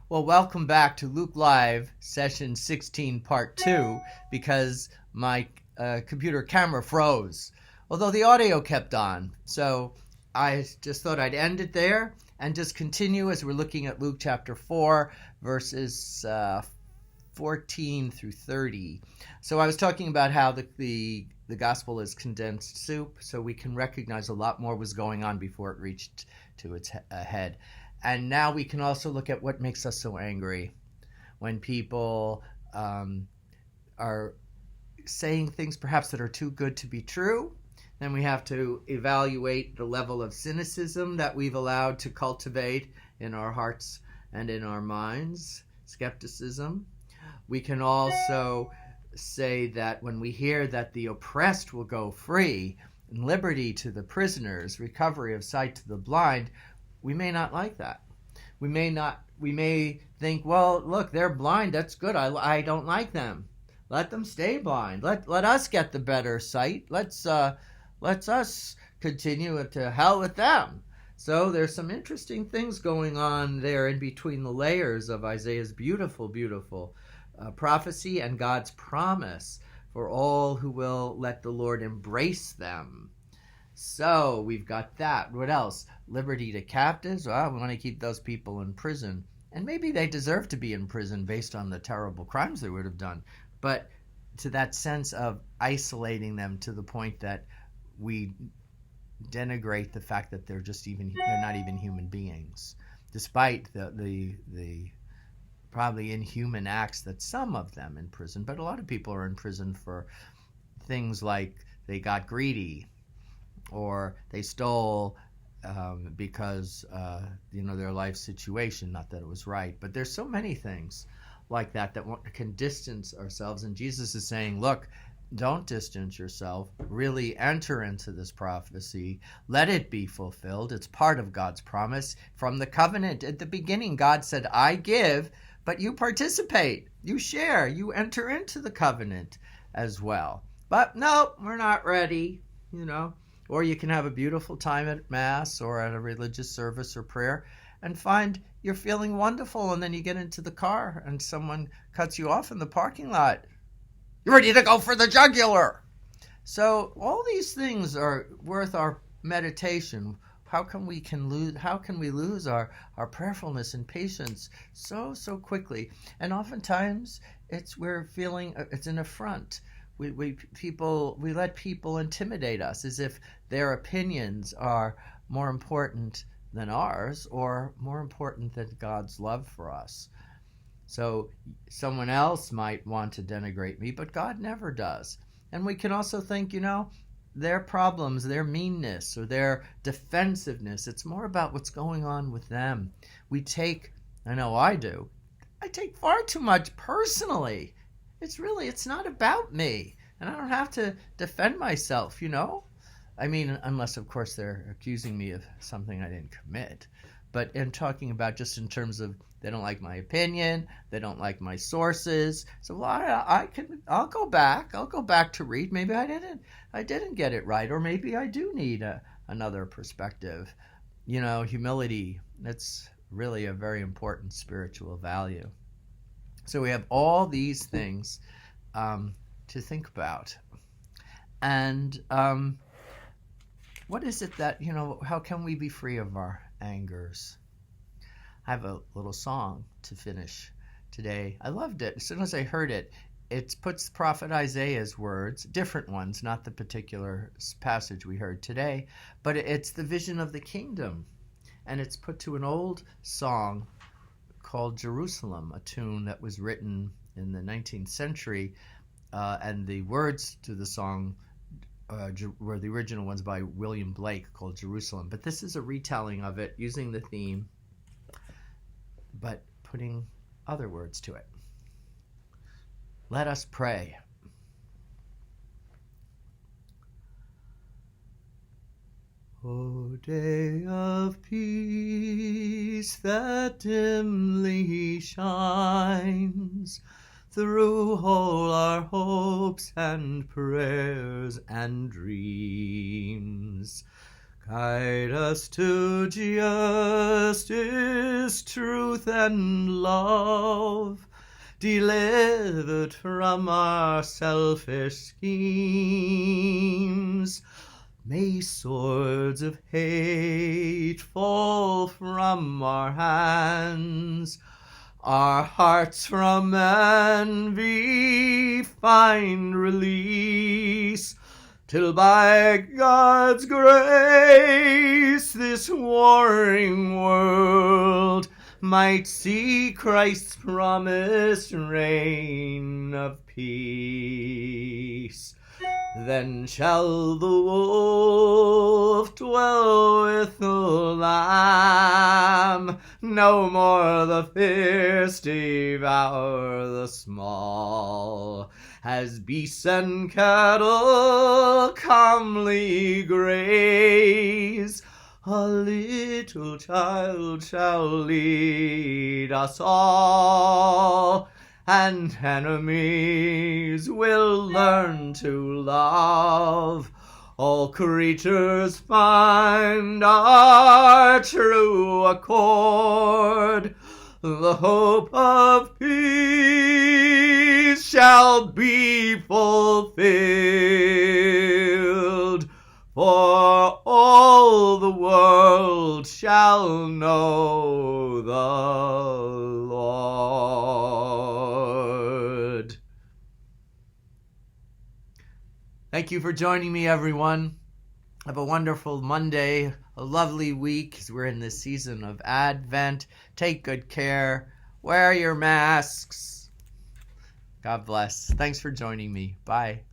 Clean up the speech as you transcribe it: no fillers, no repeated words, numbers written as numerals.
Well, welcome back to Luke Live, session 16, part 2, because my computer camera froze, although the audio kept on. So I just thought I'd end it there and just continue as we're looking at Luke chapter 4, verses 14 through 30. So I was talking about how the gospel is condensed soup, so we can recognize a lot more was going on before it reached to its head. And now we can also look at what makes us so angry when people are saying things perhaps that are too good to be true. Then we have to evaluate the level of cynicism that we've allowed to cultivate in our hearts and in our minds, skepticism. We can also say that when we hear that the oppressed will go free, and liberty to the prisoners, recovery of sight to the blind, we may not like that. We may think, well, look, they're blind. That's good. I don't like them. Let them stay blind. Let us get the better sight. Let's us continue to hell with them. So there's some interesting things going on there in between the layers of Isaiah's beautiful, beautiful prophecy and God's promise for all who will let the Lord embrace them. So we've got that. What else? Liberty to captives. Well, we want to keep those people in prison. And maybe they deserve to be in prison based on the terrible crimes they would have done. But to that sense of isolating them to the point that we denigrate the fact that they're not even human beings, despite the probably inhuman acts that some of them in prison, but a lot of people are in prison for things like they got greedy, or they stole because their life situation, not that it was right, but there's so many things like that can distance ourselves. And Jesus is saying, look, don't distance yourself. Really enter into this prophecy. Let it be fulfilled. It's part of God's promise. From the covenant at the beginning, God said, I give, but you participate, you share, you enter into the covenant as well. But no, we're not ready, Or you can have a beautiful time at Mass or at a religious service or prayer and find you're feeling wonderful, and then you get into the car and someone cuts you off in the parking lot. You're ready to go for the jugular. So all these things are worth our meditation. How can we lose our prayerfulness and patience so quickly? And oftentimes we're feeling it's an affront. We let people intimidate us as if their opinions are more important than ours, or more important than God's love for us. So someone else might want to denigrate me, but God never does. And we can also think, their problems, their meanness, or their defensiveness, it's more about what's going on with them. I know I do, I take far too much personally. It's not about me, and I don't have to defend myself, I mean, unless, of course, they're accusing me of something I didn't commit. But in talking about just in terms of they don't like my opinion, they don't like my sources. So I'll go back to read. Maybe I didn't get it right, or maybe I do need another perspective. Humility, that's really a very important spiritual value. So we have all these things to think about. And what is it that, how can we be free of our angers? I have a little song to finish today. I loved it. As soon as I heard it, it puts Prophet Isaiah's words, different ones, not the particular passage we heard today, but it's the vision of the kingdom. And it's put to an old song called Jerusalem, a tune that was written in the 19th century, and the words to the song were the original ones by William Blake, called Jerusalem. But this is a retelling of it using the theme, but putting other words to it. Let us pray. O day of peace that dimly shines through all our hopes and prayers and dreams, Guide us to justice, truth, and love, delivered from our selfish schemes. May swords of hate fall from our hands, our hearts from envy find release, till by God's grace this warring world might see Christ's promised reign of peace. Then shall the wolf dwell with the lamb, no more the fierce devour the small, as beasts and cattle calmly graze. A little child shall lead us all, and enemies will learn to love. All creatures find our true accord. The hope of peace shall be fulfilled, for all the world shall know the Lord. Thank you for joining me, everyone. Have a wonderful Monday, a lovely week, as we're in this season of Advent. Take good care. Wear your masks. God bless. Thanks for joining me. Bye.